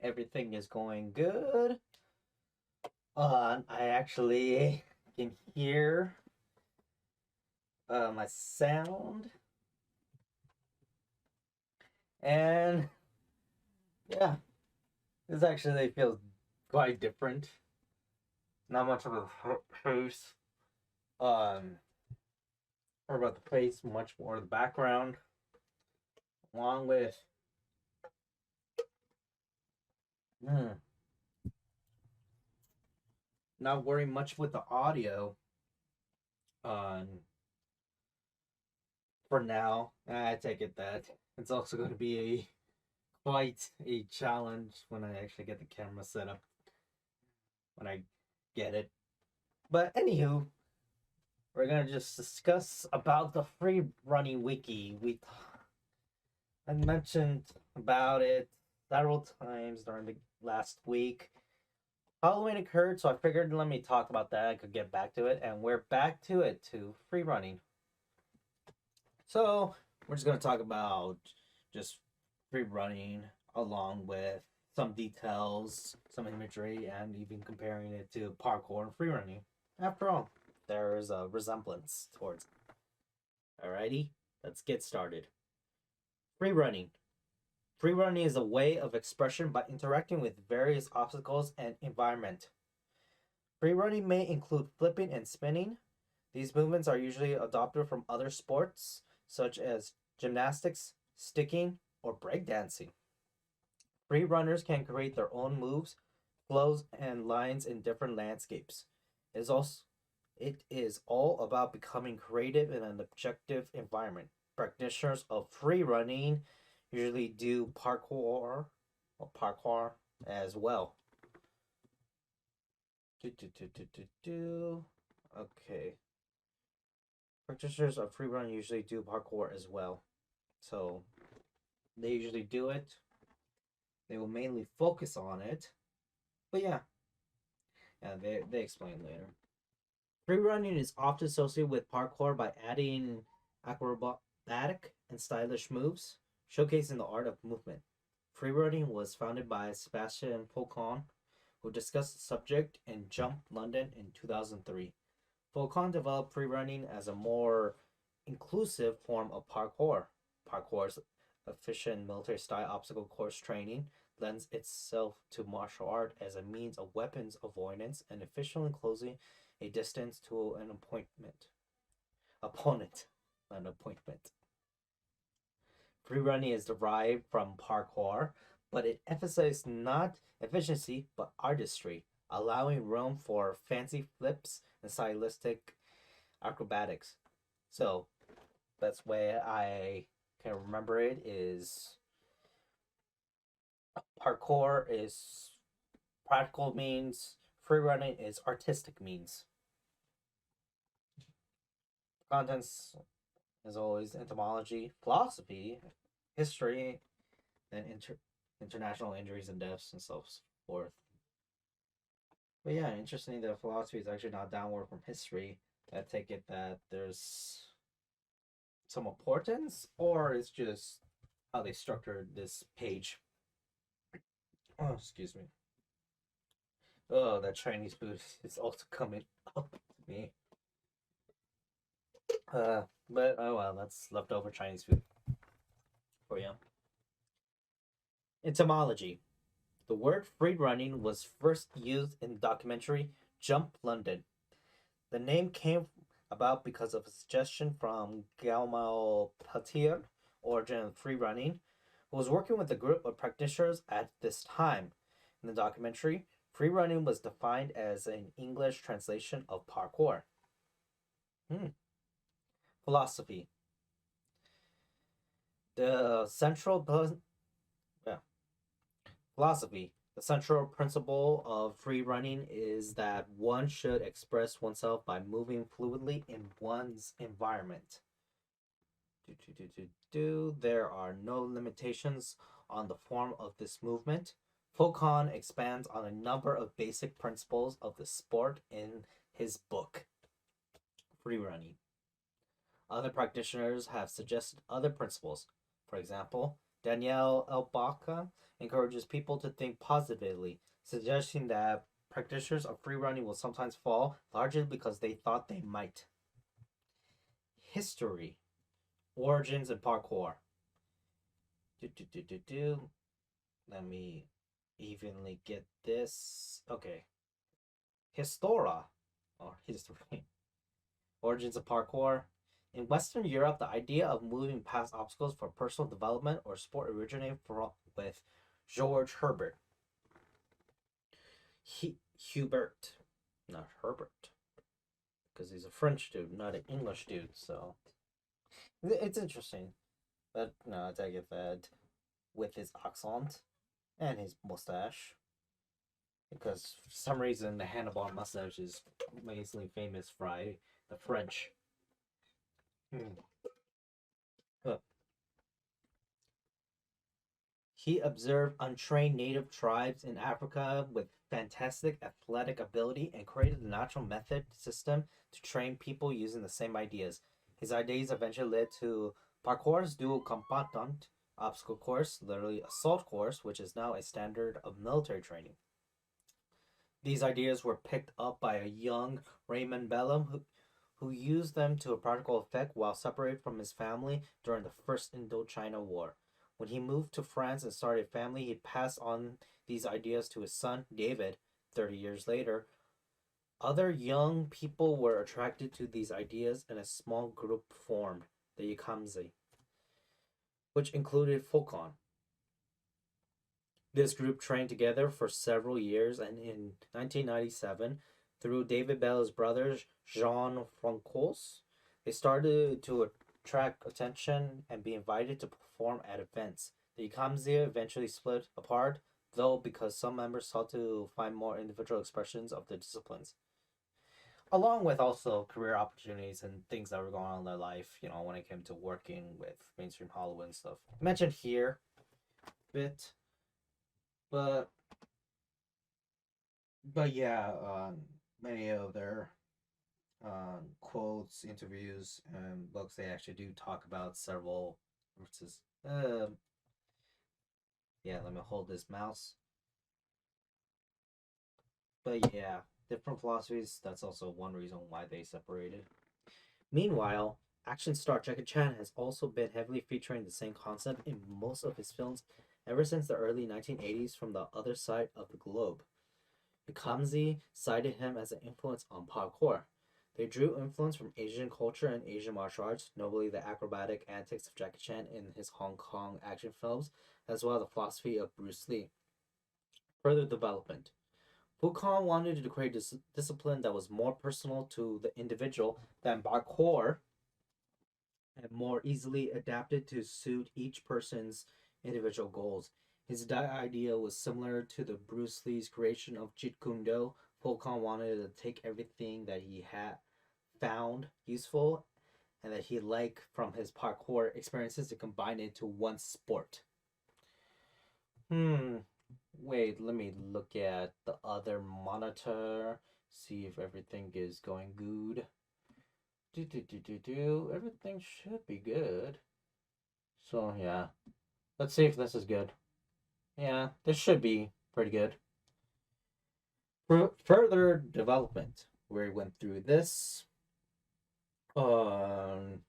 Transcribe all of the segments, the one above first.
Everything is going good. I actually can hear my sound, and yeah, this actually feels quite different. Not much of a face, or about the face, much more the background, along with hmm, not worrying much with the audio. Um, for now, I take it that it's also going to be quite a challenge when I actually get the camera set up when I get it. But anywho, we're gonna just discuss about the free running wiki. I mentioned about it several times during the last week. Halloween occurred, so I figured let me talk about that. I could get back to it, and we're back to it to free running. So we're just gonna talk about just free running along with some details, some imagery, and even comparing it to parkour and free running. After all, there is a resemblance towards it. Alrighty, let's get started. Free running. Free running is a way of expression by interacting with various obstacles and environment. Free running may include flipping and spinning. These movements are usually adopted from other sports, such as gymnastics, sticking, or breakdancing. Free runners can create their own moves, flows, and lines in different landscapes. It is all about becoming creative in an objective environment. Practitioners of free running usually do parkour as well. Okay. Practitioners of free running usually do parkour as well. So they usually do it. They will mainly focus on it. But yeah, they explain later. Free running is often associated with parkour by adding acrobatic and stylish moves, showcasing the art of movement. Free running was founded by Sebastian Faucon, who discussed the subject in Jump London in 2003. Faucon developed free running as a more inclusive form of parkour. Parkour's efficient military style obstacle course training lends itself to martial art as a means of weapons avoidance and efficiently closing a distance to an opponent, an appointment. Free running is derived from parkour, but it emphasizes not efficiency but artistry, allowing room for fancy flips and stylistic acrobatics. So, best way I can remember it is parkour is practical means, free running is artistic means. Contents, as always, entomology, philosophy, history, and international injuries and deaths and so forth. But yeah, interesting that philosophy is actually not downward from history. I take it that there's some importance, or it's just how they structured this page. Oh, excuse me. Oh, that Chinese food is also coming up to me. But oh well, that's leftover Chinese food for you. Etymology. The word free running was first used in the documentary Jump London. The name came about because of a suggestion from Guillermo Patier, origin of free running, who was working with a group of practitioners at this time. In the documentary, free running was defined as an English translation of parkour. Philosophy. The central yeah, philosophy. The central principle of free running is that one should express oneself by moving fluidly in one's environment. There are no limitations on the form of this movement. Faucon expands on a number of basic principles of the sport in his book, Free Running. Other practitioners have suggested other principles. For example, Danielle Elbaka encourages people to think positively, suggesting that practitioners of free running will sometimes fall largely because they thought they might. History, origins, and parkour. Do, do, do, do, do. Let me evenly get this. Okay. Histora, or history. Origins of parkour. In Western Europe, the idea of moving past obstacles for personal development or sport originated with George Herbert. Hubert, not Herbert, because he's a French dude, not an English dude. So it's interesting. But no, I take it that with his accent and his mustache, because for some reason the handlebar mustache is amazingly famous by the French. He observed untrained native tribes in Africa with fantastic athletic ability and created a natural method system to train people using the same ideas. His ideas eventually led to parkour's dual combatant obstacle course, literally assault course, which is now a standard of military training. These ideas were picked up by a young Raymond Bellum who used them to a practical effect while separated from his family during the First Indochina War. When he moved to France and started a family, he passed on these ideas to his son, David, 30 years later. Other young people were attracted to these ideas and a small group formed, the Yakamzi, which included Faucon. This group trained together for several years, and in 1997, through David Bell's brothers, Jean Francois, they started to attract attention and be invited to perform at events. The Yakamzi eventually split apart, though, because some members sought to find more individual expressions of the disciplines. Along with also career opportunities and things that were going on in their life, when it came to working with mainstream Hollywood and stuff. Mentioned here a bit, but yeah, many of their quotes, interviews, and books, they actually do talk about several versus. Yeah, let me hold this mouse. But yeah, different philosophies. That's also one reason why they separated. Meanwhile, action star Jackie Chan has also been heavily featuring the same concept in most of his films ever since the early 1980s from the other side of the globe. Kamzi cited him as an influence on parkour. They drew influence from Asian culture and Asian martial arts, notably the acrobatic antics of Jackie Chan in his Hong Kong action films, as well as the philosophy of Bruce Lee. Further development. Faucon wanted to create a discipline that was more personal to the individual than parkour and more easily adapted to suit each person's individual goals. His idea was similar to the Bruce Lee's creation of Jeet Kune Do. Faucon wanted to take everything that he had found useful and that he liked from his parkour experiences to combine it into one sport. Wait, let me look at the other monitor, see if everything is going good. Everything should be good. So yeah, let's see if this is good. Yeah, this should be pretty good. Further development, we went through this. Faucon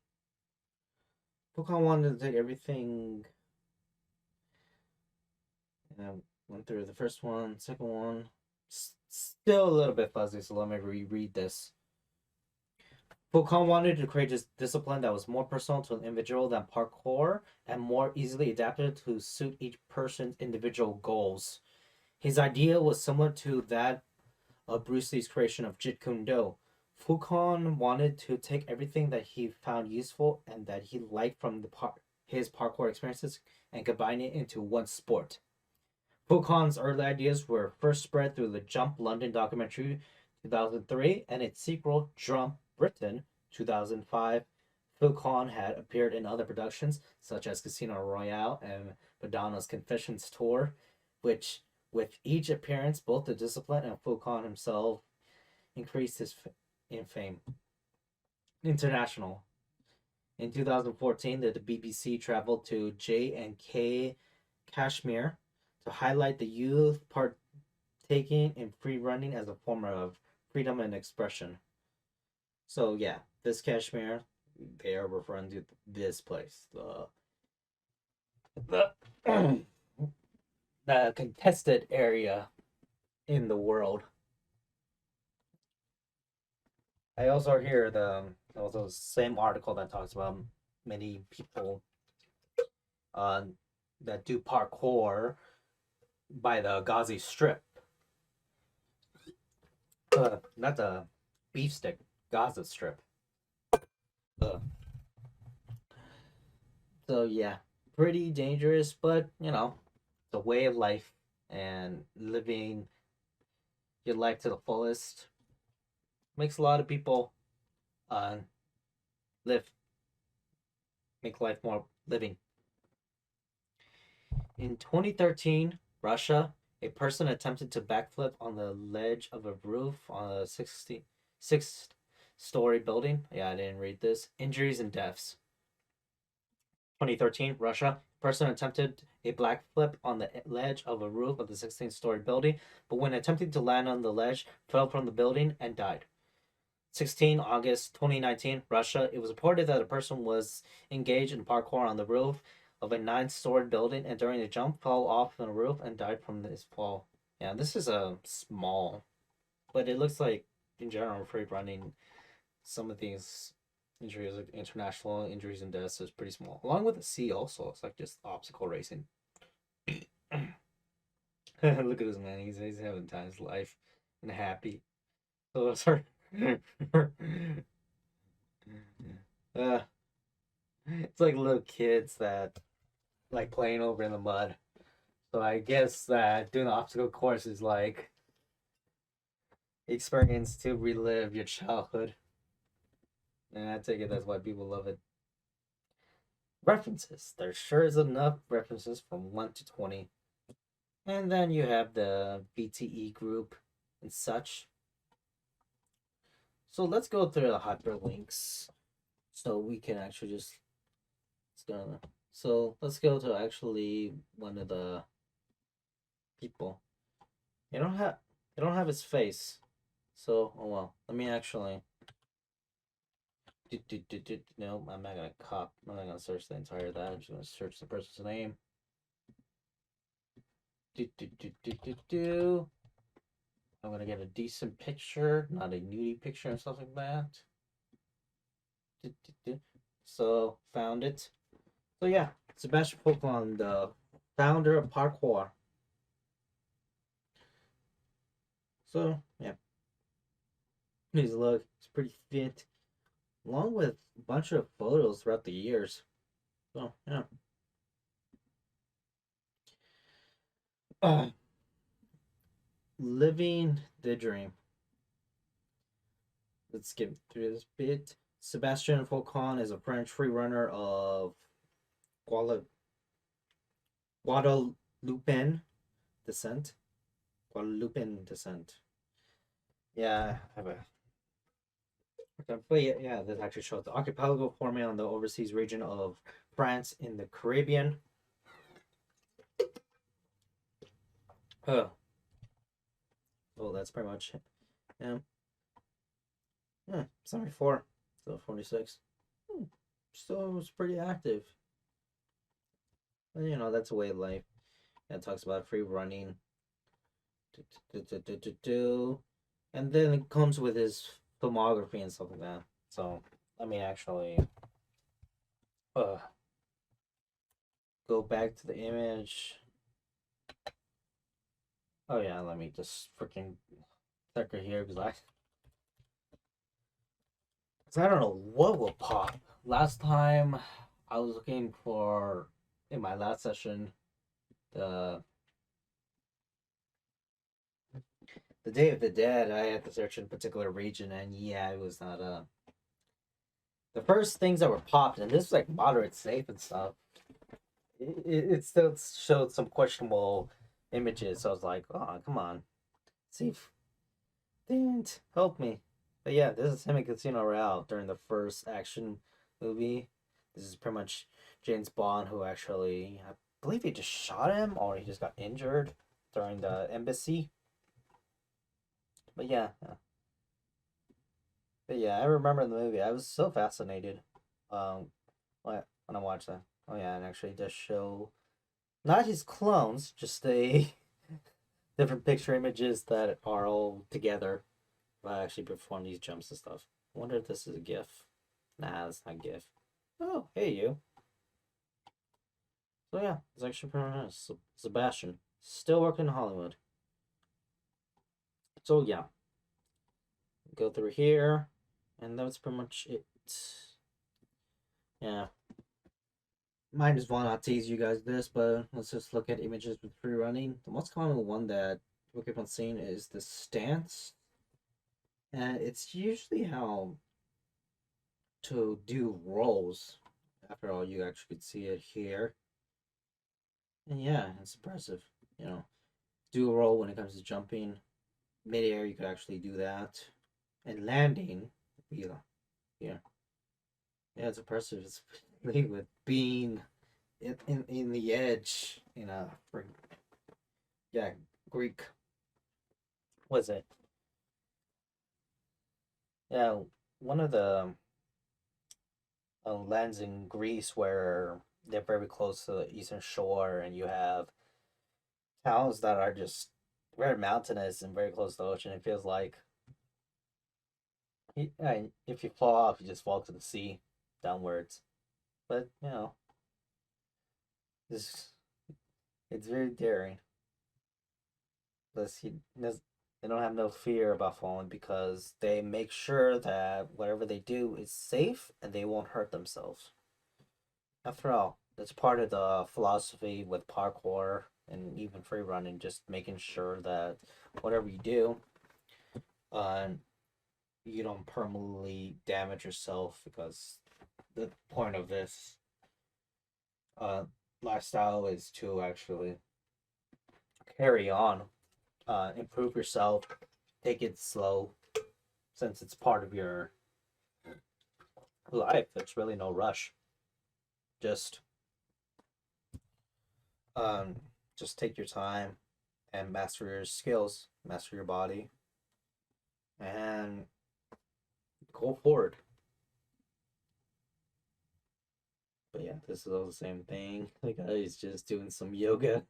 wanted to take everything. And went through the first one, second one. Still a little bit fuzzy, so let me reread this. Faucon wanted to create a discipline that was more personal to an individual than parkour and more easily adapted to suit each person's individual goals. His idea was similar to that of Bruce Lee's creation of Jeet Kune Do. Faucon wanted to take everything that he found useful and that he liked from his parkour experiences and combine it into one sport. Faucon's early ideas were first spread through the Jump London documentary 2003 and its sequel Jump Britain 2005. Faucon had appeared in other productions such as Casino Royale and Madonna's Confessions Tour, which with each appearance both the discipline and Faucon himself increased in fame. International. In 2014, the BBC traveled to J&K Kashmir to highlight the youth partaking in free running as a form of freedom and expression. So yeah, this Kashmir, they are referring to this place, the the contested area in the world. I also hear the also same article that talks about many people uh, that do parkour by the Ghazi Strip. Not the beef stick, Gaza Strip. Uh, so yeah, pretty dangerous, but you know, it's a way of life and living your life to the fullest makes a lot of people uh live make life more living. In 2013, Russia, a person attempted to backflip on the ledge of a roof on a 66-story building. Yeah, I didn't read this. Injuries and deaths. 2013, Russia, person attempted a backflip on the ledge of a roof of the 16-story building, but when attempting to land on the ledge, fell from the building and died. 16 August 2019, Russia. It was reported that a person was engaged in parkour on the roof of a 9-story building and during a jump fell off the roof and died from this fall. Yeah, this is a small, but it looks like in general free running, some of these injuries, like international injuries and deaths, is pretty small. Along with the sea, also, it's like just obstacle racing. Look at this man; he's having time his life and happy. So sorry. uh, it's like little kids that like playing over in the mud. So I guess that doing the obstacle course is like experience to relive your childhood. And I take it that's why people love it. References. There sure is enough references from 1 to 20. And then you have the VTE group and such. So let's go through the hyperlinks so we can actually just let's go to actually one of the people. You don't have his face. So oh well. Let me actually no, I'm not gonna I'm not gonna search the entire that. I'm just gonna search the person's name. I'm gonna get a decent picture, not a nudie picture and stuff like that. So found it. So yeah, Sebastian Pokemon, the founder of parkour. So yeah, please look, it's pretty fit, along with a bunch of photos throughout the years. So yeah. Living the dream. Let's skip through this bit. Sebastian Faucon is a French free runner of Guadeloupean descent. Guadeloupean descent. Yeah, I have a. But yeah, this actually shows the archipelago forming on the overseas region of France in the Caribbean. Oh, that's pretty much it. Yeah, 74, so 46. So it's pretty active. And, you know, that's a way of life. It talks about free running. And then it comes with his filmography and stuff like that. So let me actually go back to the image. Oh yeah, let me just freaking click right here because I don't know what will pop. Last time I was looking for in my last session the Day of the Dead. I had to search in a particular region, and yeah, it was not the first things that were popped, and this was like moderate safe and stuff. It still showed some questionable images, so I was like, oh come on, safe didn't help me. But yeah, this is him in Casino Royale during the first action movie. This is pretty much James Bond, who actually, I believe he just shot him or he just got injured during the embassy. But yeah, but yeah, I remember the movie. I was so fascinated, um, when I watched that. Oh yeah, and actually it does show not his clones, just the different picture images that are all together. I actually perform these jumps and stuff. I wonder if this is a GIF. Nah, it's not GIF. Oh, hey you. So yeah, it's actually pretty nice. Sebastian, still working in Hollywood. So yeah, go through here, and that's pretty much it. Yeah, might as well not tease you guys this, but let's just look at images with free running. The most common one that we keep on seeing is the stance, and it's usually how to do rolls. After all, you actually could see it here, and yeah, it's impressive. You know, do a roll when it comes to jumping. Mid-air, you could actually do that, and landing, yeah, yeah, yeah, it's impressive. It's with being in the edge in a yeah, Greek. Was it? Yeah, one of the lands in Greece where they're very close to the eastern shore, and you have towns that are just very mountainous and very close to the ocean. It feels like if you fall off, you just fall to the sea downwards. But this it's very daring. Plus, they don't have no fear about falling because they make sure that whatever they do is safe and they won't hurt themselves. After all, that's part of the philosophy with parkour and even free running, just making sure that whatever you do, uh, you don't permanently damage yourself because the point of this uh, lifestyle is to actually carry on, improve yourself, take it slow, since it's part of your life. There's really no rush. Just um, just take your time and master your skills, master your body, and go forward. But yeah, this is all the same thing. The guy is just doing some yoga.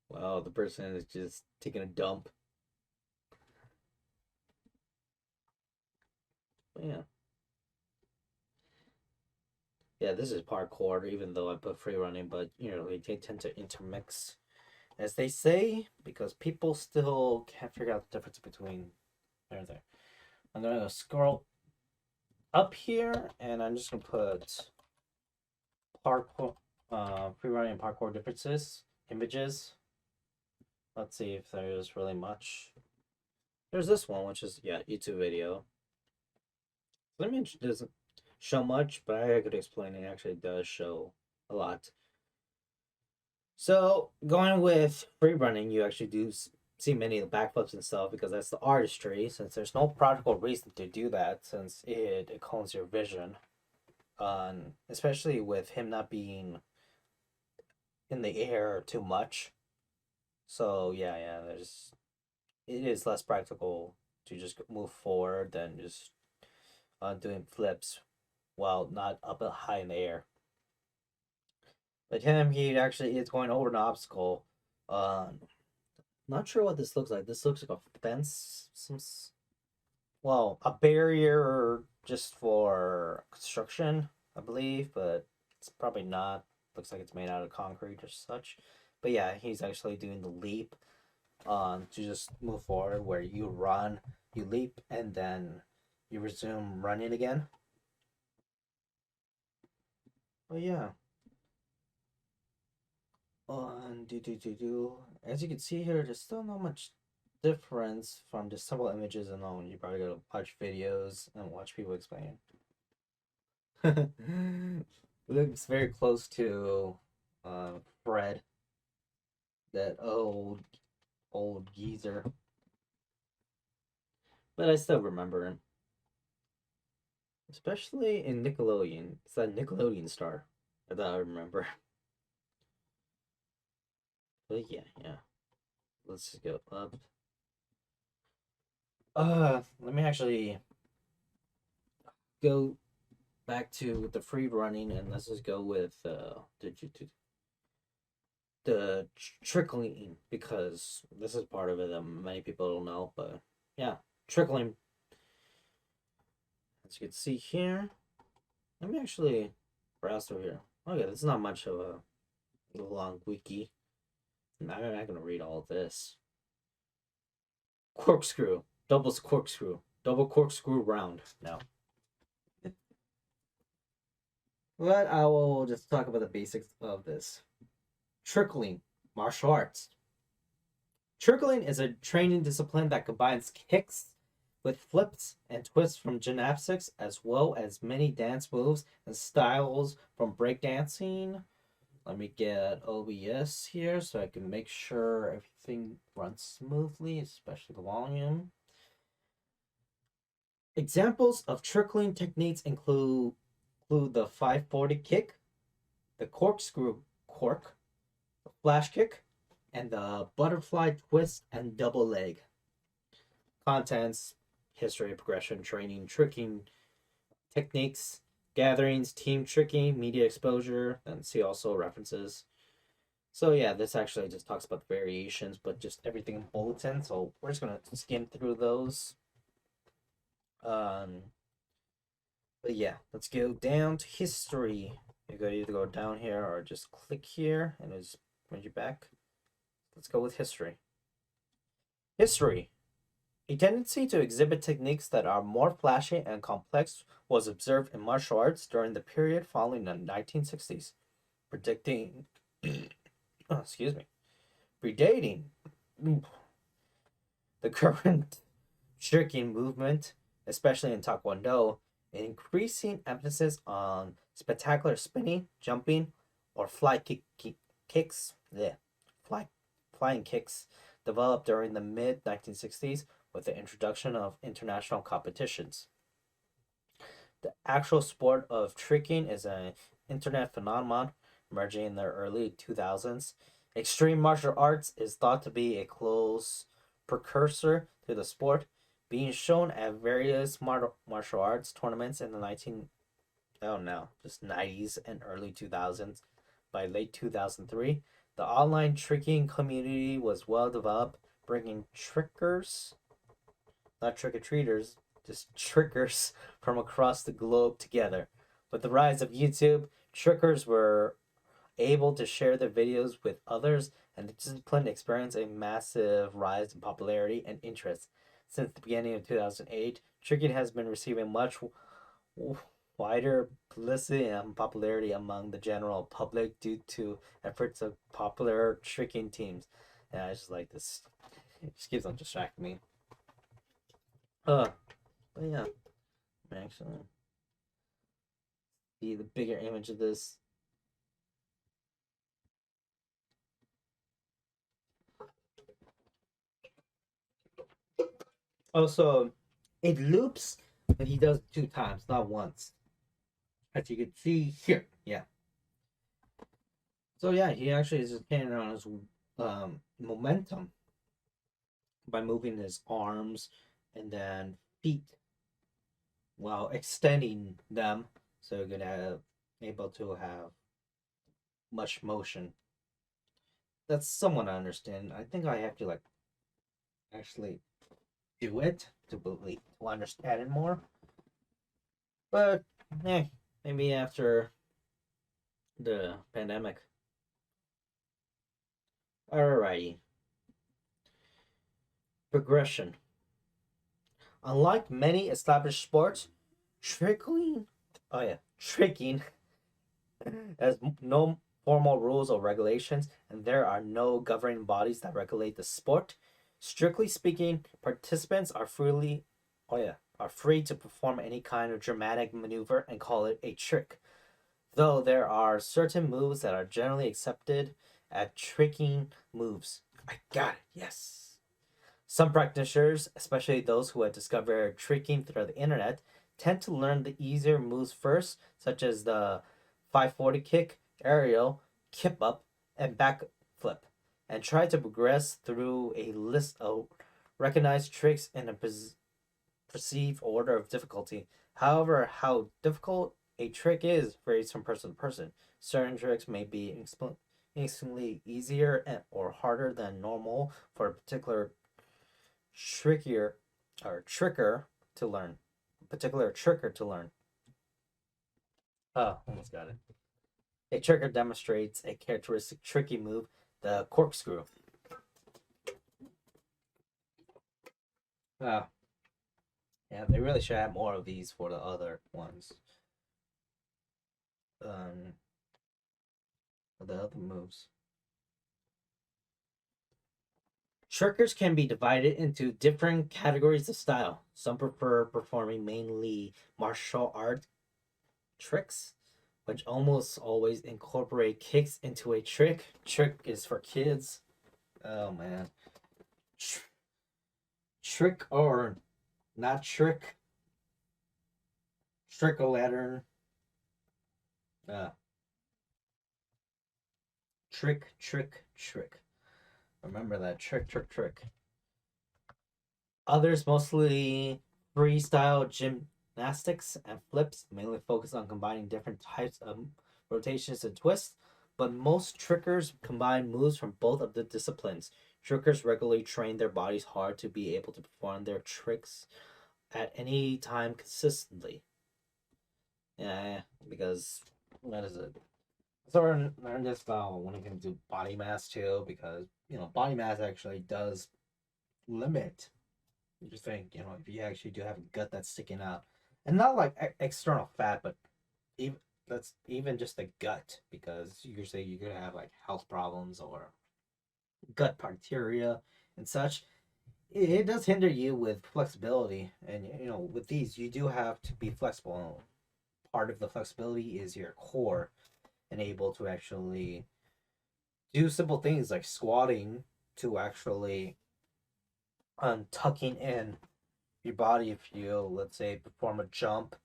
Wow, the person is just taking a dump. But yeah. Yeah, this is parkour, even though I put free running, but they tend to intermix, as they say, because people still can't figure out the difference between everything. I'm gonna scroll up here, and I'm just gonna put parkour, free running and parkour differences, images. Let's see if there's really much. There's this one, which is yeah, YouTube video. The image doesn't show much, but I could explain it. Actually does show a lot. So going with free running, you actually do see many of the backflips and stuff because that's the artistry. Since there's no practical reason to do that, since it cones your vision, especially with him not being in the air too much. So yeah, it is less practical to just move forward than just doing flips while not up high in the air. But him, he actually is going over an obstacle. Not sure what this looks like. This looks like a fence, well, a barrier just for construction, I believe, but it's probably not. Looks like it's made out of concrete or such. But yeah, he's actually doing the leap to just move forward where you run, you leap, and then you resume running again. But yeah. As you can see here, there's still not much difference from just several images alone. You probably gotta watch videos and watch people explain. Looks very close to Fred, that old geezer. But I still remember him. especially in Nickelodeon. It's that Nickelodeon star that I remember. But yeah, yeah. Let's just go up. Let me actually go back to the free running, and let's just go with the trickling, because this is part of it that many people don't know. But yeah, trickling, as you can see here. Let me actually browse through here. Okay, it's not much of a long wiki. I'm not gonna read all of this. Corkscrew, double corkscrew round. No, but I will just talk about the basics of this. Trickling, martial arts. Trickling is a training discipline that combines kicks with flips and twists from gymnastics, as well as many dance moves and styles from breakdancing. Let me get OBS here so I can make sure everything runs smoothly, especially the volume. Examples of trickling techniques include the 540 kick, the corkscrew cork, the flash kick, and the butterfly twist and double leg. Contents, history, progression, training, tricking techniques, gatherings, team tricking, media exposure, and see also references. So yeah, this actually just talks about the variations, but just everything in bulletin. So we're just gonna skim through those. Um, but yeah, let's go down to history. You go either go down here or just click here, and it just brings you back. Let's go with history. History. A tendency to exhibit techniques that are more flashy and complex was observed in martial arts during the period following the 1960s, predicting, excuse me, predating the current tricking movement, especially in Taekwondo, an increasing emphasis on spectacular spinning, jumping, or kicks, flying kicks, developed during the mid 1960s with the introduction of international competitions. The actual sport of tricking is an internet phenomenon emerging in the early 2000s. Extreme martial arts is thought to be a close precursor to the sport, being shown at various martial arts tournaments in the 90s and early 2000s. By late 2003, the online tricking community was well developed, bringing trickers, not trick-or-treaters, just trickers from across the globe together. With the rise of YouTube, trickers were able to share their videos with others, and the discipline experienced a massive rise in popularity and interest. Since the beginning of 2008, tricking has been receiving much wider publicity and popularity among the general public due to efforts of popular tricking teams. Yeah, I just like this. It just keeps on distracting me. But yeah, actually see the bigger image of this. Also, it loops, but he does it 2 times, not once. As you can see here. Yeah. So yeah, he actually is just carrying on his momentum by moving his arms and then feet while extending them, so you're gonna able to have much motion. That's somewhat I understand. I think I have to like actually do it to believe to understand it more. But maybe after the pandemic. Alrighty. Progression. Unlike many established sports, tricking, tricking has no formal rules or regulations, and there are no governing bodies that regulate the sport. Strictly speaking, participants are free to perform any kind of dramatic maneuver and call it a trick. Though there are certain moves that are generally accepted as tricking moves. I got it, yes. Some practitioners, especially those who have discovered tricking through the internet, tend to learn the easier moves first, such as the 540 kick, aerial, kip up, and back flip, and try to progress through a list of recognized tricks in a perceived order of difficulty. However, how difficult a trick is varies from person to person. Certain tricks may be instantly easier or harder than normal for a trickier tricker to learn. Particular tricker to learn. Oh, almost got it. A tricker demonstrates a characteristic tricky move, the corkscrew. Oh, yeah, they really should have more of these for the other ones. Um, the other moves. Trickers can be divided into different categories of style. Some prefer performing mainly martial art tricks, which almost always incorporate kicks into a trick. Trick is for kids. Oh man. Trick or not trick. Trick o' lantern. Uh, trick, trick, trick. Remember that trick, trick, trick. Others mostly freestyle gymnastics and flips, mainly focus on combining different types of rotations and twists. But most trickers combine moves from both of the disciplines. Trickers regularly train their bodies hard to be able to perform their tricks at any time consistently. Yeah, because what is it? So learn this when it comes to body mass too, because body mass actually does limit. You just think if you actually do have a gut that's sticking out, and not like external fat, but even that's even just the gut, because usually you're gonna have like health problems or gut bacteria and such. It does hinder you with flexibility, and with these you do have to be flexible. Part of the flexibility is your core and able to actually do simple things like squatting to actually tucking in your body if you, let's say, perform a jump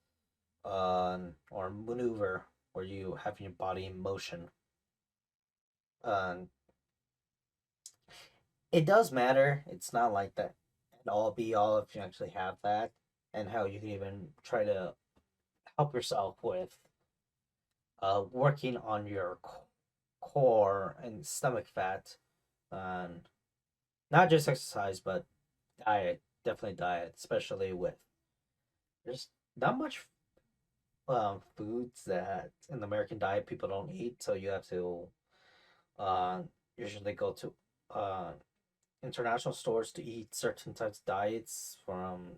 or maneuver where you have your body in motion. It does matter. It's not like that and all be all if you actually have that, and how you can even try to help yourself with working on your core and stomach fat, and not just exercise but diet. Definitely diet, especially with there's not much foods that in the American diet people don't eat, so you have to uh, usually go to uh, international stores to eat certain types of diets from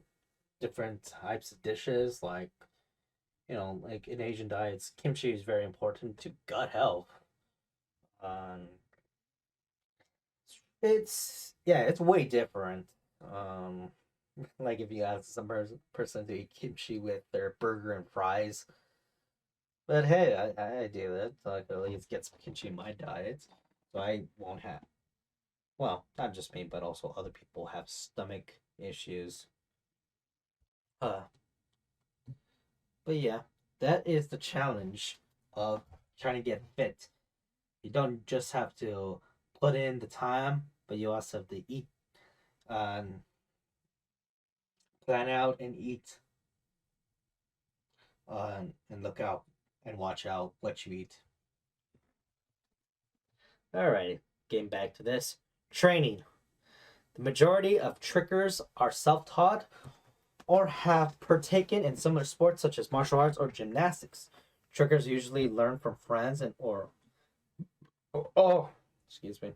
different types of dishes. Like like in Asian diets, kimchi is very important to gut health. Um, it's yeah, it's way different. Um, like if you ask some person to eat kimchi with their burger and fries. But hey, I do that. So I could at least get some kimchi in my diet. So I won't have, well, not just me, but also other people have stomach issues. Uh, but yeah, that is the challenge of trying to get fit. You don't just have to put in the time, but you also have to eat, and plan out and eat, and look out and watch out what you eat. Alrighty, getting back to this. Training. The majority of trickers are self taught or have partaken in similar sports such as martial arts or gymnastics. Trickers usually learn from friends and oh, excuse me,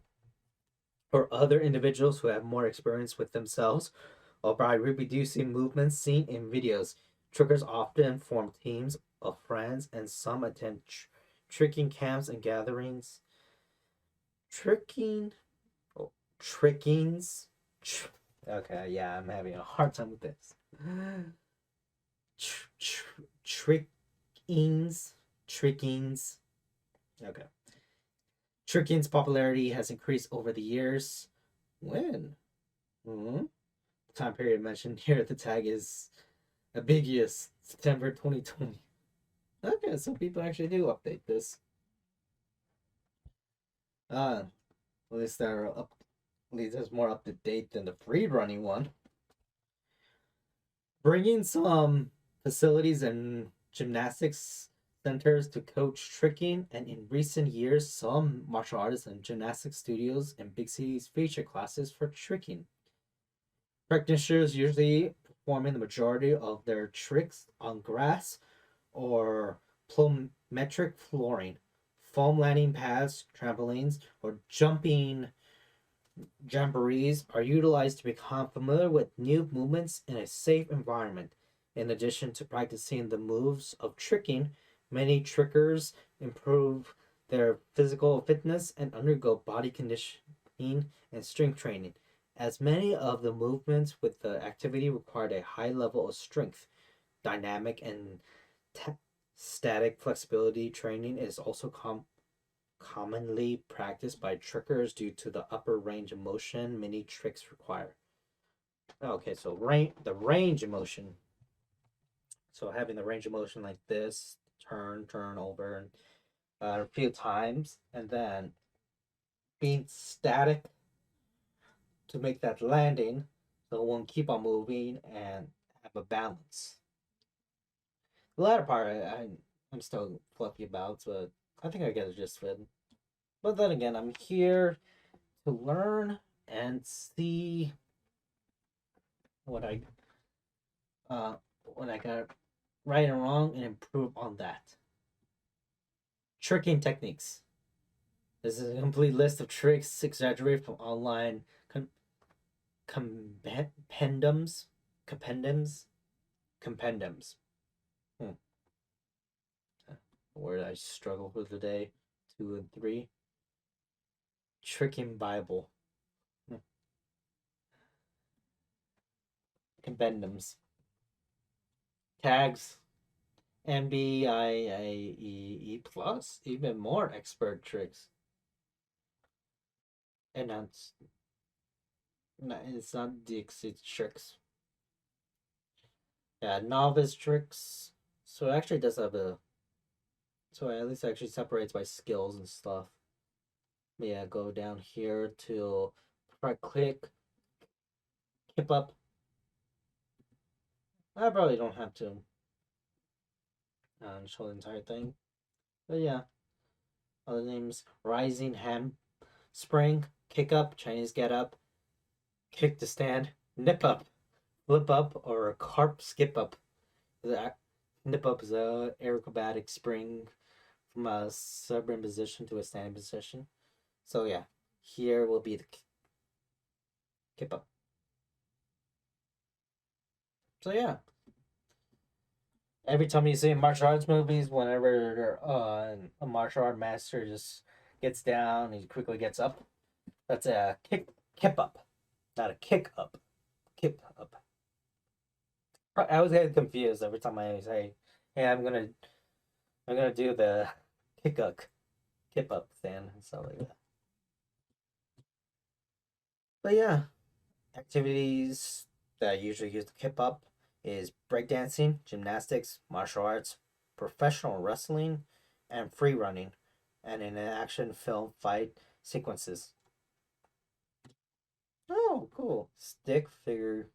or other individuals who have more experience with themselves, or by reproducing movements seen in videos. Trickers often form teams of friends, and some attend tricking camps and gatherings. Tricking, oh, trickings. Okay, yeah, I'm having a hard time with this. Trickings, trickings. Okay. Tricking's popularity has increased over the years. When? The time period mentioned here at the tag is Ambiguous. September 2020. Okay, so people actually do update this. Uh, at least they're up. At least it's more up to date than the free running one. Bringing some facilities and gymnastics centers to coach tricking, and in recent years, some martial artists and gymnastics studios in big cities feature classes for tricking. Practitioners usually performing the majority of their tricks on grass or plyometric flooring, foam landing pads, trampolines, or jumping jamborees are utilized to become familiar with new movements in a safe environment. In addition to practicing the moves of tricking, many trickers improve their physical fitness and undergo body conditioning and strength training, as many of the movements with the activity required a high level of strength. Dynamic and t- static flexibility training is also commonly practiced by trickers due to the upper range of motion many tricks require. Okay, so the range of motion. So having the range of motion like this, turn over, and a few times, and then being static to make that landing, so it won't keep on moving and have a balance. The latter part, I'm still fluffy about, but I think I get the gist of it. But then again, I'm here to learn and see what I uh what I got right and wrong and improve on that. Tricking techniques. This is a complete list of tricks exaggerated from online compendums. Compendums. Compendums. Hmm. Word I struggle with today. 2 and 3. Tricking Bible. Hmm. Compendums. Tags. NBIAE plus. Even more expert tricks. And that's no, it's not Dixie tricks. Yeah, novice tricks. So it actually does have a. So at least it actually separates by skills and stuff. But yeah, go down here to right click, keep up. I probably don't have to show the entire thing. But yeah, other names: rising ham spring, kick up, Chinese get up, kick to stand, nip up, flip up, or a carp skip up. The nip up is a aerobatic spring from a stubborn position to a standing position. So yeah, here will be the kip up. So yeah, every time you see martial arts movies, whenever a martial art master just gets down, he quickly gets up. That's a kip up, not a kick up, kip up. I was getting confused every time I say, "Hey, I'm gonna do the kick up, kip up stand and stuff like that." But yeah, activities that I usually use to keep up is breakdancing, gymnastics, martial arts, professional wrestling, and free running, and in an action film fight sequences. Oh, cool. Stick figure.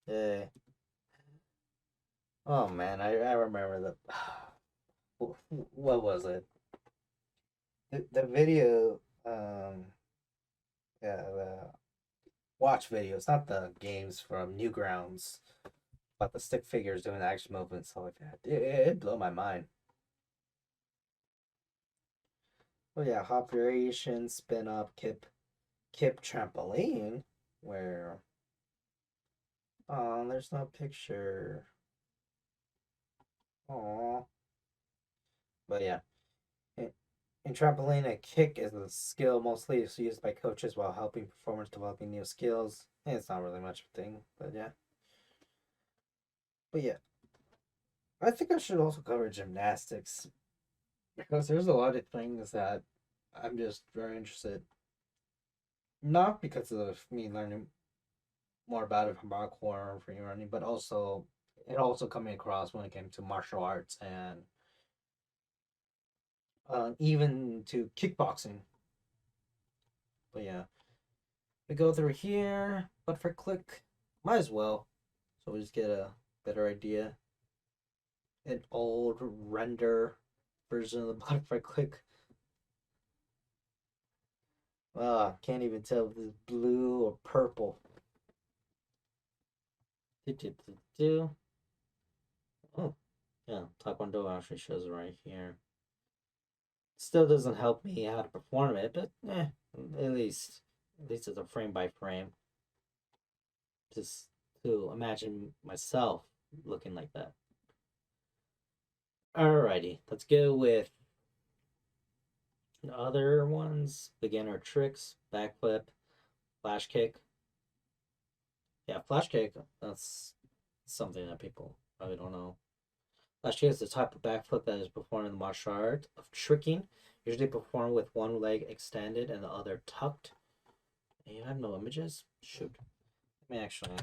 Yeah. Oh man, I remember the. What was it? The video. Yeah, the watch videos, not the games from Newgrounds, but the stick figures doing the action movements, stuff like that. It blew my mind. Oh yeah, hop variation, spin up, kip trampoline, where oh there's no picture. Oh, but yeah, in, in trampoline, a kick is a skill mostly used by coaches while helping performers developing new skills. And it's not really much of a thing, but yeah. But yeah, I think I should also cover gymnastics because there's a lot of things that I'm just very interested Not because of me learning more about it from parkour and free running, but also it also coming across when it came to martial arts and even to kickboxing. But yeah, we go through here, but for click, might as well. So we just get a better idea. An old render version of the butterfly click. Can't even tell if it's blue or purple. Oh, yeah, Taekwondo actually shows it right here. Still doesn't help me how to perform it, but at least it's a frame by frame. Just to imagine myself looking like that. Alrighty, let's go with the other ones. Beginner tricks, backflip, flash kick. Yeah, flash kick, that's something that people probably don't know. Flash kick is the type of backflip that is performed in the martial art of tricking, usually performed with one leg extended and the other tucked. And you have no images? Shoot. Let me actually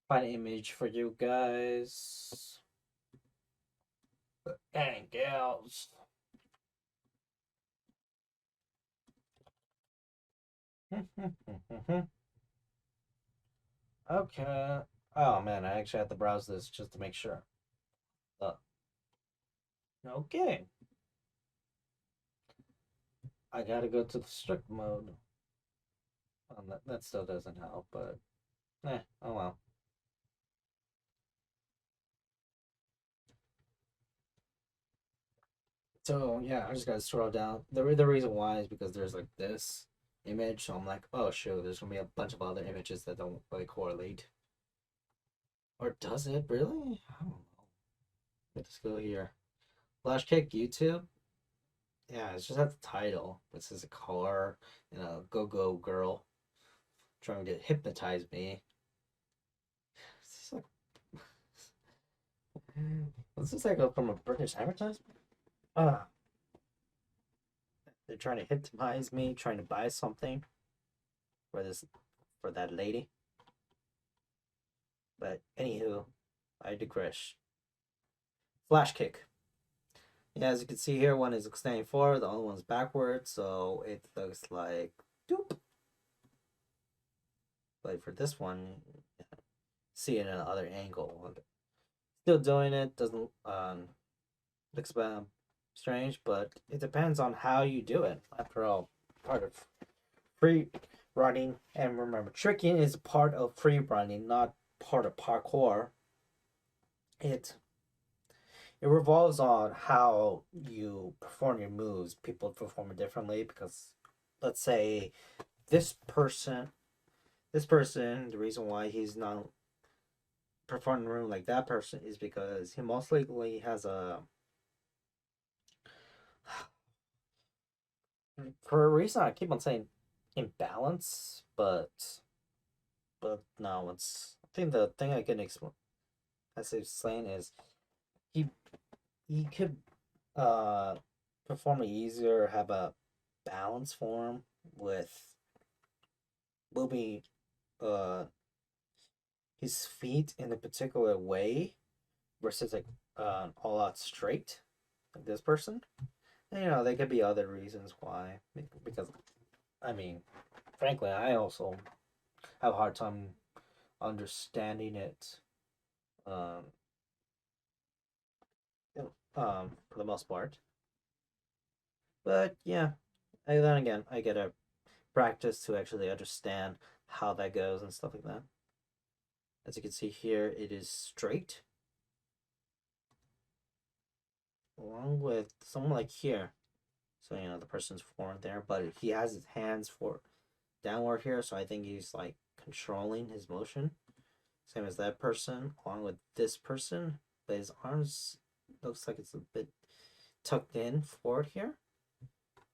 find an image for you guys and gals. Okay. Oh man, I actually have to browse this just to make sure. Uh, okay. I gotta go to the strict mode. That still doesn't help, but oh well. So yeah, I just gotta scroll down. The reason why is because there's like this image, so I'm like, oh shoot, there's gonna be a bunch of other images that don't really correlate. Or does it really? I don't know. Let's go here. Flash Kick YouTube. Yeah, it's just at the title. This is a car and a go-go girl trying to hypnotize me. This is like, this is like from a British advertisement. Ah, they're trying to hypnotize me, trying to buy something for this for that lady. But anywho, I digress. Flash kick. Yeah, as you can see here, one is extending forward, the other one's backwards, so it looks like doop. But for this one, see it in another angle. Still doing it, doesn't looks strange, but it depends on how you do it. After all, part of free running, and remember, tricking is part of free running, not part of parkour. It it revolves on how you perform your moves. People perform it differently because, let's say, this person, the reason why he's not performing the room like that person is because he most likely has a, for a reason I keep on saying imbalance, but no, it's, I think the thing I can explain as I was saying is he he could uh perform it easier, have a balance form with moving uh his feet in a particular way versus like all out straight like this person. And, there could be other reasons why, because I mean, frankly, I also have a hard time understanding it. Um, for the most part. But yeah, and then again, I get a practice to actually understand how that goes and stuff like that. As you can see here, it is straight, along with someone like here. So the person's forward there, but he has his hands for downward here, so I think he's like controlling his motion. Same as that person, along with this person, but his arms looks like it's a bit tucked in forward here.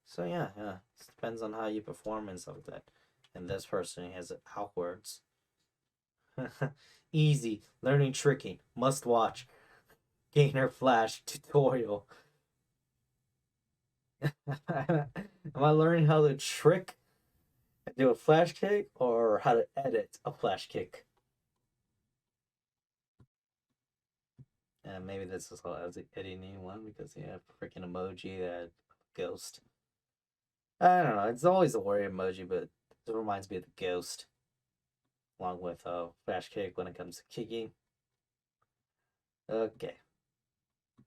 So yeah, it depends on how you perform and stuff like that. And this person has it outwards. Easy. Learning tricking. Must watch. Gainer Flash tutorial. Am I learning how to trick? Do a flash kick or how to edit a flash kick. And maybe this is called as editing one because you have freaking emoji that ghost. I don't know. It's always a warrior emoji, but it reminds me of the ghost, along with flash kick when it comes to kicking. Okay,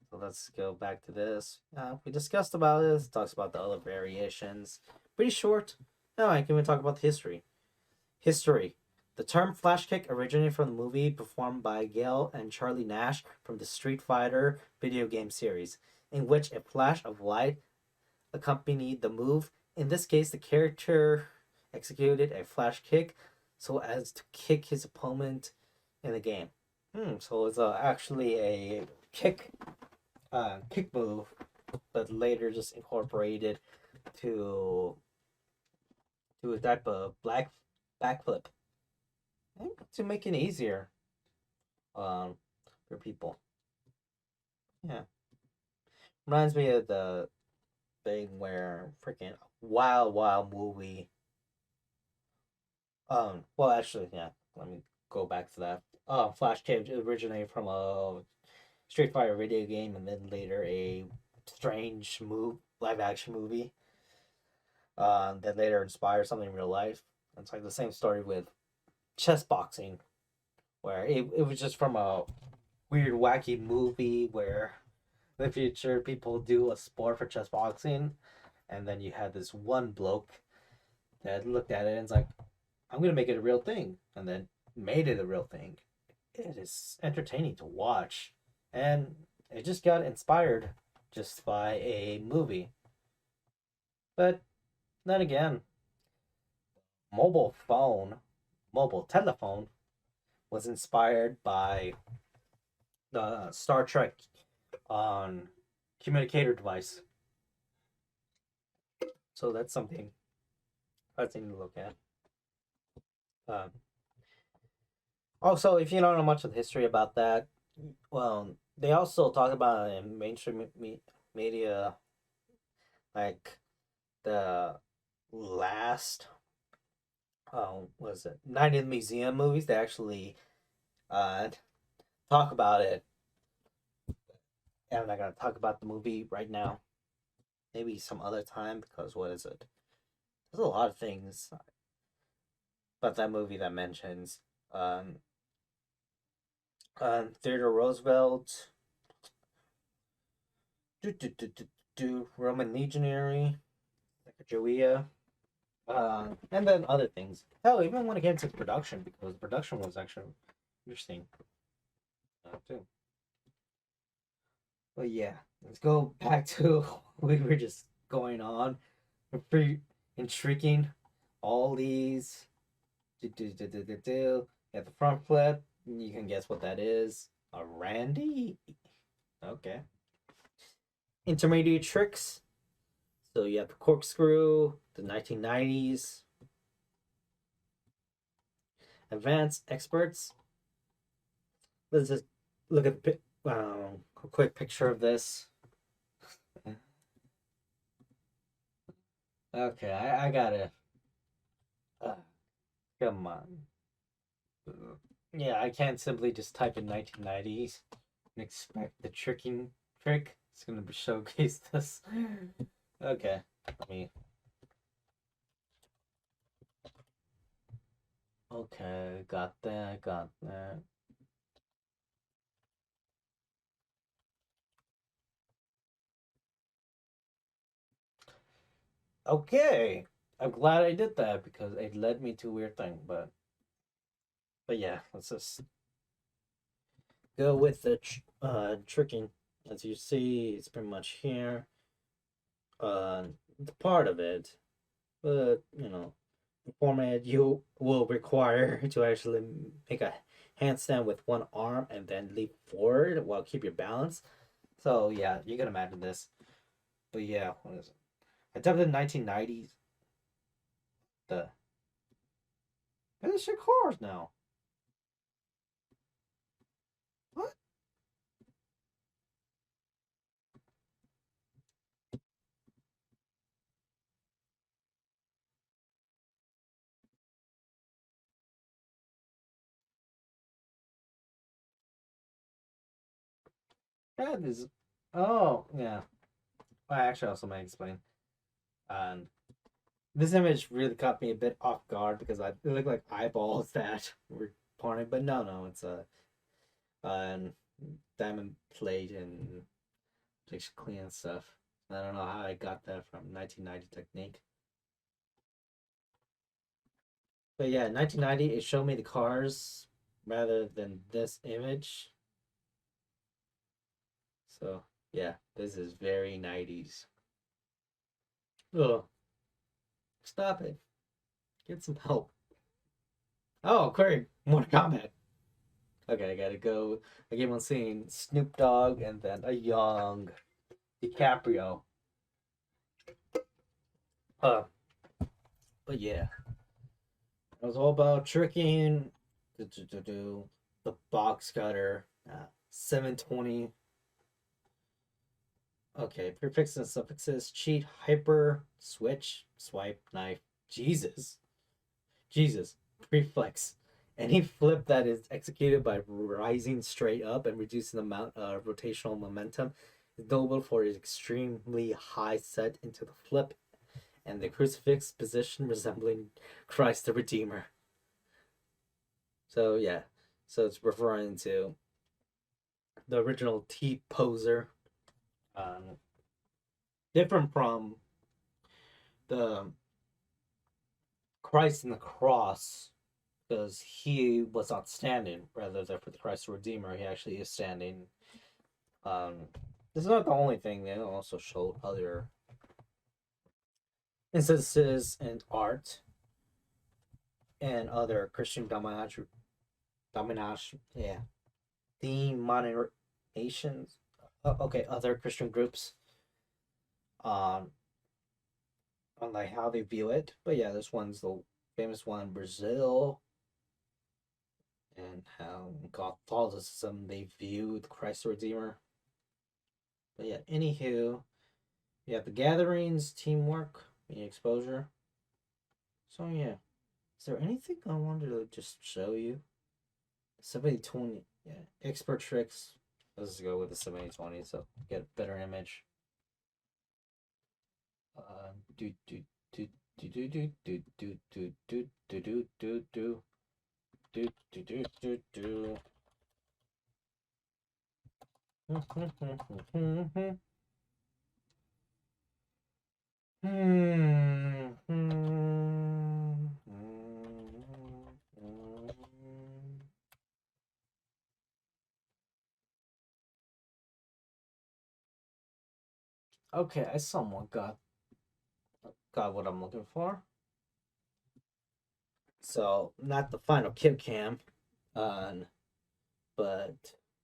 so let's go back to this. We discussed about this. Talks about the other variations. Pretty short. Now I can even talk about the history. History. The term flash kick originated from the movie performed by Gail and Charlie Nash from the Street Fighter video game series, in which a flash of light accompanied the move. In this case, the character executed a flash kick so as to kick his opponent in the game. So it's actually a kick move, but later just incorporated to a type of black backflip to make it easier um, for people. Yeah, reminds me of the thing where freaking Wild Wild movie. Well, actually, yeah. Let me go back to that. Flash Kick originated from a Street Fighter video game, and then later a strange live action movie. That later inspired something in real life. It's like the same story with chess boxing, where it was just from a weird, wacky movie where in the future people do a sport for chess boxing, and then you had this one bloke that looked at it and it's like, I'm gonna make it a real thing, and then made it a real thing. It is entertaining to watch, and it just got inspired just by a movie. But then again, mobile phone, mobile telephone was inspired by the Star Trek on communicator device. So that's something I think to look at. Um, Also, if you don't know much of the history about that, well, they also talk about it in mainstream media, like the last, was it Night in the Museum movies? They actually uh, talk about it. And I'm not gonna talk about the movie right now. Maybe some other time because what is it? There's a lot of things about that movie that mentions um, Theodore Roosevelt, Roman legionary, Sacagawea, and then other things. Hell, even when it came to production, because production was actually interesting too. But yeah, let's go back to we were just going on. Free intriguing. All these. At the front flip, you can guess what that is. A Randy. Okay. Intermediate tricks. So you have the corkscrew, the 1990s. Advanced experts. Let's just look at a quick picture of this. Okay, I gotta. Uh, Come on. Yeah, I can't simply just type in 1990s and expect the tricking trick. It's gonna showcase this. Okay, let me. Okay, got that, got that. Okay, I'm glad I did that because it led me to a weird thing. But yeah, let's just go with the tricking. As you see, it's pretty much here. The part of it, but the format you will require to actually make a handstand with one arm and then leap forward while keep your balance. So yeah, you can imagine this. But yeah, what is it? I dubbed it 1990s. The It's your cars now. What? That is. Oh, yeah. I actually also may explain. And this image really caught me a bit off guard because it looked like eyeballs that were pointing, but no, it's a diamond plate and just clean stuff. I don't know how I got that from 1990 technique. But yeah, 1990, it showed me the cars rather than this image. So yeah, this is very 90s. Oh, stop it. Get some help. Oh, Query, more comment. Okay, I gotta go. I gave one scene Snoop Dogg and then a young DiCaprio. Uh, but yeah, it was all about tricking the box cutter. 720. Okay, prefixes and suffixes cheat, hyper, switch, swipe, knife. Jesus, preflex. Any flip that is executed by rising straight up and reducing the amount of rotational momentum is notable for its extremely high set into the flip and the crucifix position resembling Christ the Redeemer. So yeah, so it's referring to the original T poser, um, different from the Christ in the cross, because he was not standing rather than for the Christ the Redeemer. He actually is standing. Um, this is not the only thing. They also showed other instances in art and other Christian domination, yeah, demoninations. Okay, other Christian groups. Um, on like how they view it. But yeah, this one's the famous one, Brazil, and how in Catholicism they viewed Christ the Redeemer. But yeah, anywho, you have the gatherings, teamwork, the exposure. So yeah, is there anything I wanted to just show you? 7020, yeah, expert tricks. Let's go with the 7020 so get a better image. Do do do do do do do do do do do do do do do do do do do. Okay, I somewhat got what I'm looking for. So not the final kill cam, but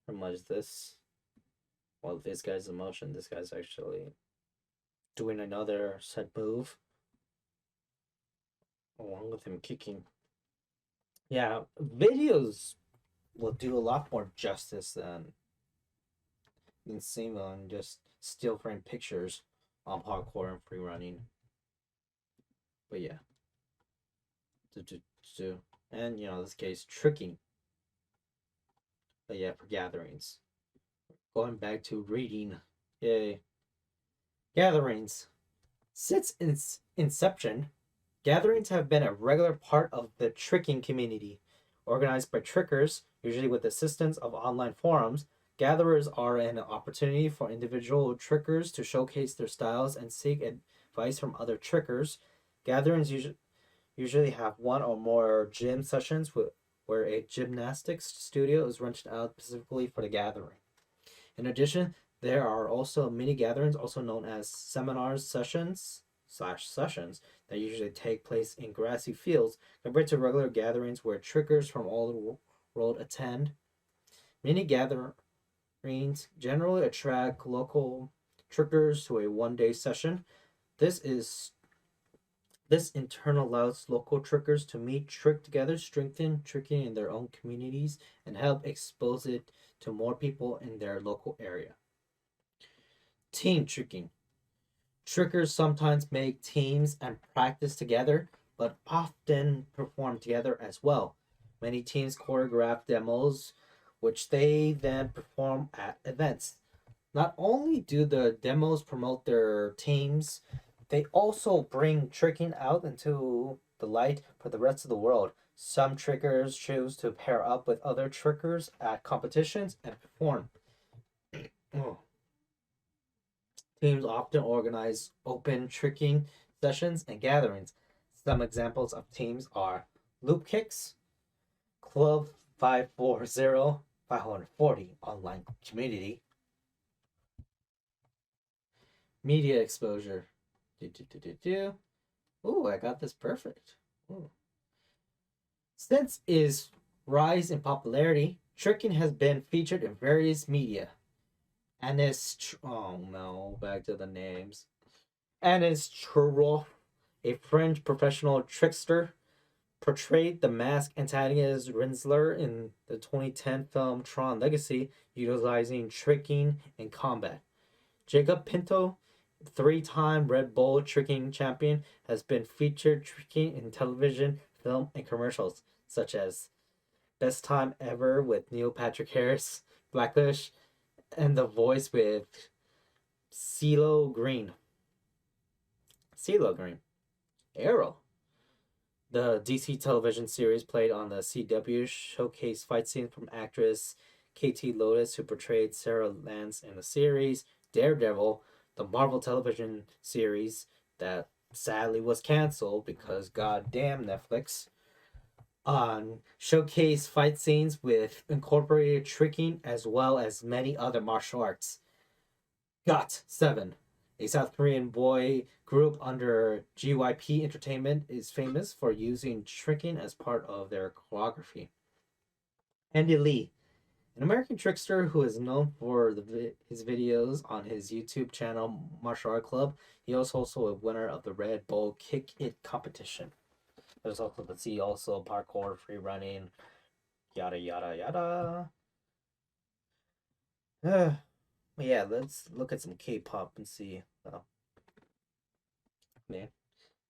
pretty much this. Well, this guy's emotion. This guy's actually doing another set move along with him kicking. Yeah, videos will do a lot more justice than seeing on just still frame pictures on parkour and free running. But yeah, and you know, in this case, tricking. But yeah, for gatherings. Going back to reading, yay. Gatherings. Since its inception, gatherings have been a regular part of the tricking community. Organized by trickers, usually with assistance of online forums, gatherers are an opportunity for individual trickers to showcase their styles and seek advice from other trickers. Gatherings usually have one or more gym sessions where a gymnastics studio is rented out specifically for the gathering. In addition, there are also mini gatherings, also known as seminars sessions, that usually take place in grassy fields compared to regular gatherings where trickers from all the world attend. Mini gatherings generally attract local trickers to a one-day session. This is this in turn allows local trickers to meet, trick together, strengthen tricking in their own communities, and help expose it to more people in their local area. Team tricking. Trickers sometimes make teams and practice together, but often perform together as well. Many teams choreograph demos, which they then perform at events. Not only do the demos promote their teams, they also bring tricking out into the light for the rest of the world. Some trickers choose to pair up with other trickers at competitions and perform. Oh. Teams often organize open tricking sessions and gatherings. Some examples of teams are Loop Kicks, Club 540, 540 online community, media exposure. Do, do, do, do, do. Ooh, I got this perfect. Ooh. Since its rise in popularity, tricking has been featured in various media. And oh no, back to the names. And it's Churro, a French professional trickster, portrayed the masked antagonist Rinsler in the 2010 film Tron Legacy, utilizing tricking in combat. Jacob Pinto, three-time Red Bull tricking champion, has been featured tricking in television, film, and commercials, such as Best Time Ever with Neil Patrick Harris, Blackish, and The Voice with CeeLo Green. CeeLo Green. Arrow. The DC television series played on the CW showcased fight scenes from actress KT Lotus, who portrayed Sarah Lance in the series. Daredevil, the Marvel television series that sadly was canceled because goddamn Netflix, showcase fight scenes with incorporated tricking as well as many other martial arts. Got 7. A South Korean boy group under GYP Entertainment is famous for using tricking as part of their choreography. Andy Lee, an American trickster who is known for his videos on his YouTube channel Martial Art Club. He was also a winner of the Red Bull Kick It competition. There's also, let's see, also parkour, free running, yada yada yada. Yeah, let's look at some K-pop and see. Yeah.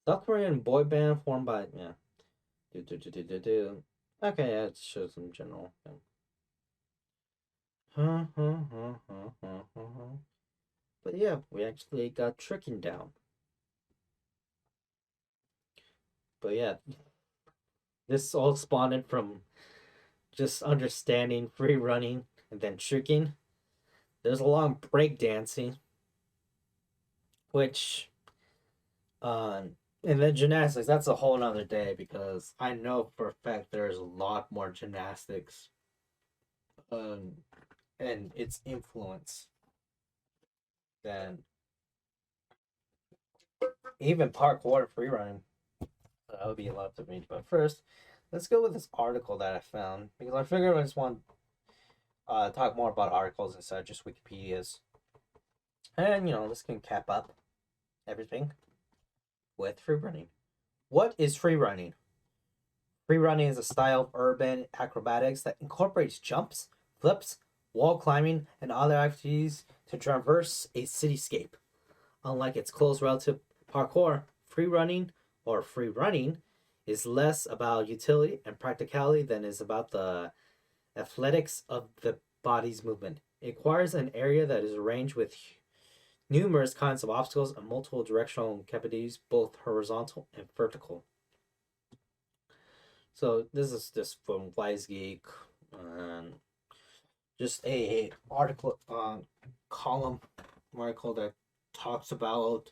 South Korean boy band formed by do. Okay, yeah, it shows some general. Yeah. But yeah, we actually got tricking down. But yeah, this all spawned from just understanding free running and then tricking. There's a lot of breakdancing, which and then gymnastics, that's a whole nother day because I know for a fact there's a lot more gymnastics um and its influence than even parkour free running. So that would be a lot to read. But first, let's go with this article that I found because I figured I just want talk more about articles instead of just Wikipedia's. And this can cap up everything with free running. What is free running? Free running is a style of urban acrobatics that incorporates jumps, flips, wall climbing, and other activities to traverse a cityscape. Unlike its close relative parkour, free running or free running is less about utility and practicality than is about the athletics of the body's movement. It requires an area that is arranged with numerous kinds of obstacles and multiple directional capacities, both horizontal and vertical. So this is just from Wise Geek, and just a article, column article that talks about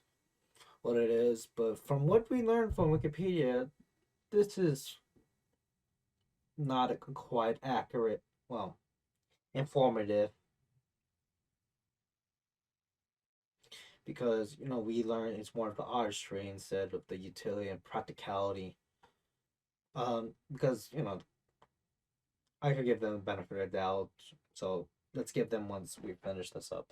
what it is. But from what we learned from Wikipedia, this is not a quite accurate, well, informative, because we learn it's more of the artistry instead of the utility and practicality. Because I could give them the benefit of the doubt, so let's give them once we finish this up.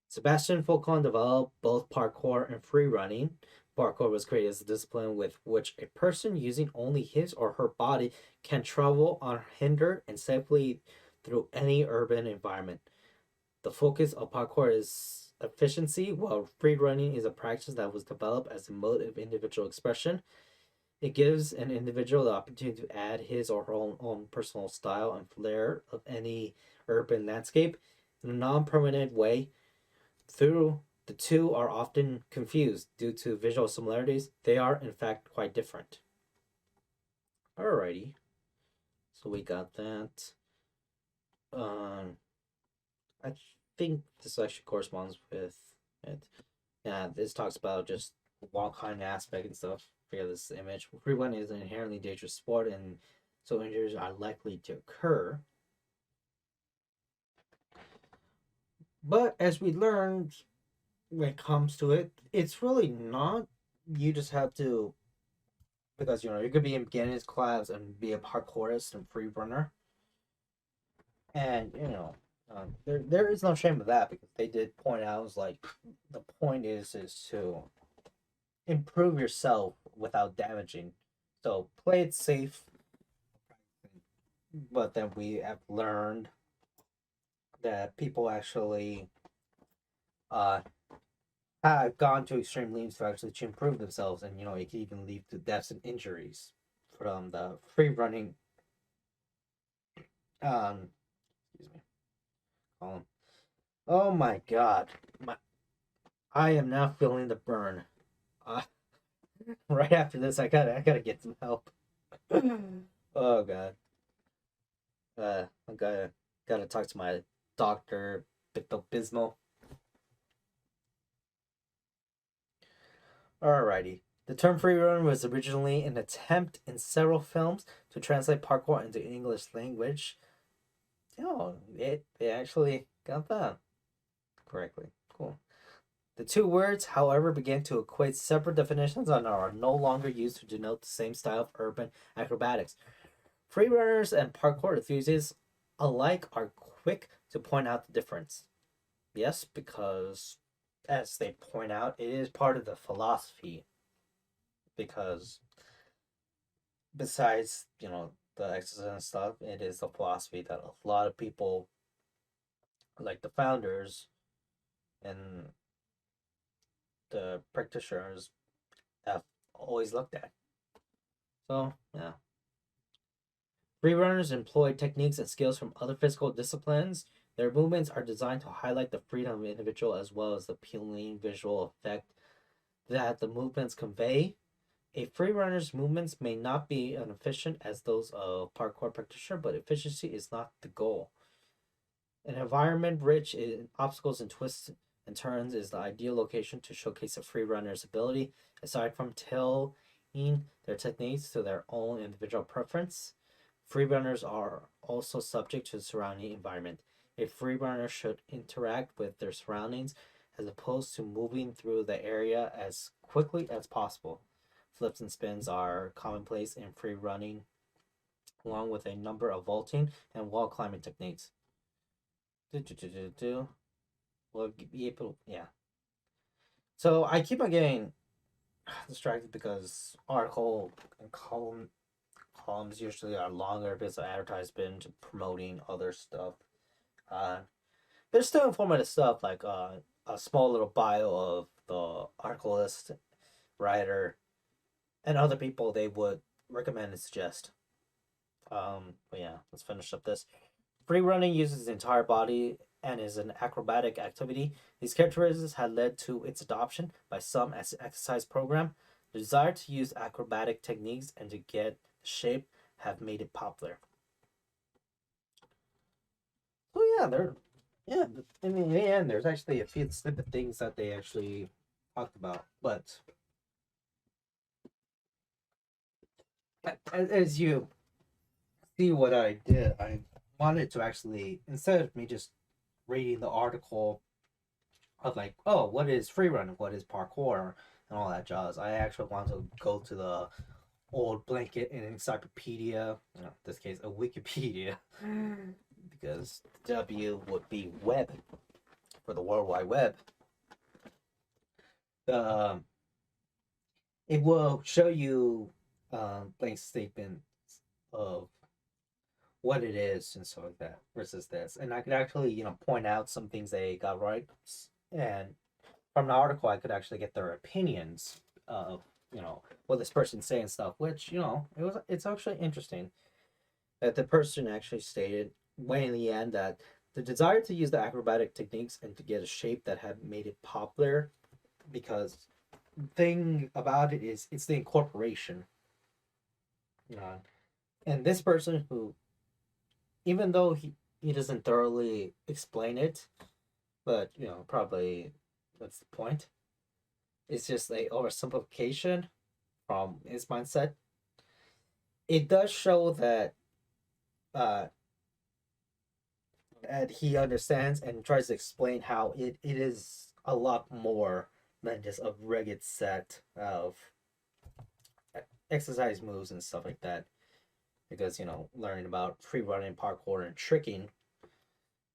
Sebastian Foucault developed both parkour and free running. Parkour was created as a discipline with which a person using only his or her body can travel unhindered and safely through any urban environment. The focus of parkour is efficiency, while free running is a practice that was developed as a mode of individual expression. It gives an individual the opportunity to add his or her own personal style and flair of any urban landscape in a non-permanent way Through the two are often confused due to visual similarities, they are in fact quite different. Alrighty, so we got that. Um, I think this actually corresponds with it. Yeah, this talks about just wall climbing aspect and stuff. Forget this image. Free running is an inherently dangerous sport, and so injuries are likely to occur. But as we learned, when it comes to it, it's really not. You just have to, because you could be in beginners class and be a parkourist and free runner, and there is no shame of that because they did point out is like the point is to improve yourself without damaging. So play it safe, but then we have learned that people actually uh have gone to extreme lengths to actually to improve themselves, and it can even lead to deaths and injuries from the free running. Excuse me. Column. Oh my god, I am now feeling the burn. Uh, right after this, I gotta get some help. Oh god. I gotta talk to my doctor, Bito Bismo. Alrighty. The term freerun was originally an attempt in several films to translate parkour into English language. Oh, they actually got that correctly. Cool. The two words, however, began to equate separate definitions and are no longer used to denote the same style of urban acrobatics. Freerunners and parkour enthusiasts alike are quick to point out the difference. Yes, because as they point out, it is part of the philosophy. Because besides, the exercise and stuff, it is the philosophy that a lot of people, like the founders and the practitioners, have always looked at. So, yeah. Freerunners employ techniques and skills from other physical disciplines. Their movements are designed to highlight the freedom of the individual as well as the appealing visual effect that the movements convey. A freerunner's movements may not be as efficient as those of a parkour practitioner, but efficiency is not the goal. An environment rich in obstacles and twists and turns is the ideal location to showcase a freerunner's ability. Aside from tailoring their techniques to their own individual preference, freerunners are also subject to the surrounding environment. A freerunner should interact with their surroundings as opposed to moving through the area as quickly as possible. Flips and spins are commonplace in free running, along with a number of vaulting and wall climbing techniques. Well, yeah. So I keep on getting distracted because article and columns usually are longer because of advertisement promoting other stuff. Uh, there's still informative stuff like a small little bio of the articleist, writer, and other people they would recommend and suggest. But yeah, let's finish up this. Free running uses the entire body and is an acrobatic activity. These characteristics had led to its adoption by some as an exercise program. The desire to use acrobatic techniques and to get shape have made it popular. So yeah, in the end, there's actually a few snippet things that they actually talked about, but as you see what I did, I wanted to actually, instead of me just reading the article of like, oh, what is free running, what is parkour, and all that jazz, I actually wanted to go to the old blanket and encyclopedia, in this case, a Wikipedia, because W would be web for the World Wide Web. Um, it will show you blank statements of what it is and stuff like that versus this. And I could actually, point out some things they got right. And from the article, I could actually get their opinions of, what this person's saying stuff, which, it's actually interesting that the person actually stated way in the end that The desire to use the acrobatic techniques and to get a shape that had made it popular, because the thing about it is it's the incorporation. Uh, and this person who, even though he doesn't thoroughly explain it, but probably that's the point. It's just a oversimplification from his mindset. It does show that uh, that he understands and tries to explain how it is a lot more than just a rigid set of exercise moves and stuff like that. Because learning about free running, parkour, and tricking,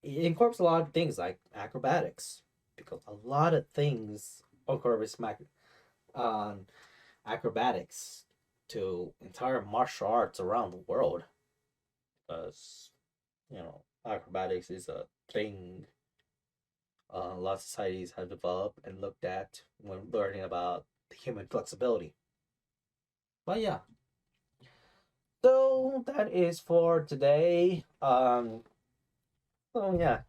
it incorporates a lot of things like acrobatics, because a lot of things incorporates on acrobatics to entire martial arts around the world. Because acrobatics is a thing a lot of societies have developed and looked at when learning about the human flexibility. But yeah, so that is for today. So yeah,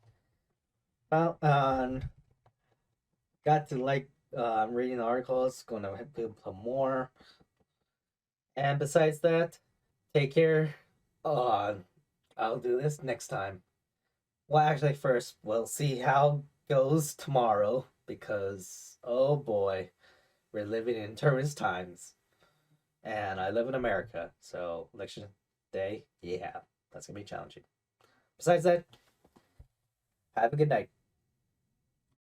well, got to reading articles. Gonna do some more. And besides that, take care. I'll do this next time. Well, actually, first we'll see how goes tomorrow, because oh boy, we're living in turbulent times, and I live in America, so election day, yeah, that's gonna be challenging. Besides that, have a good night.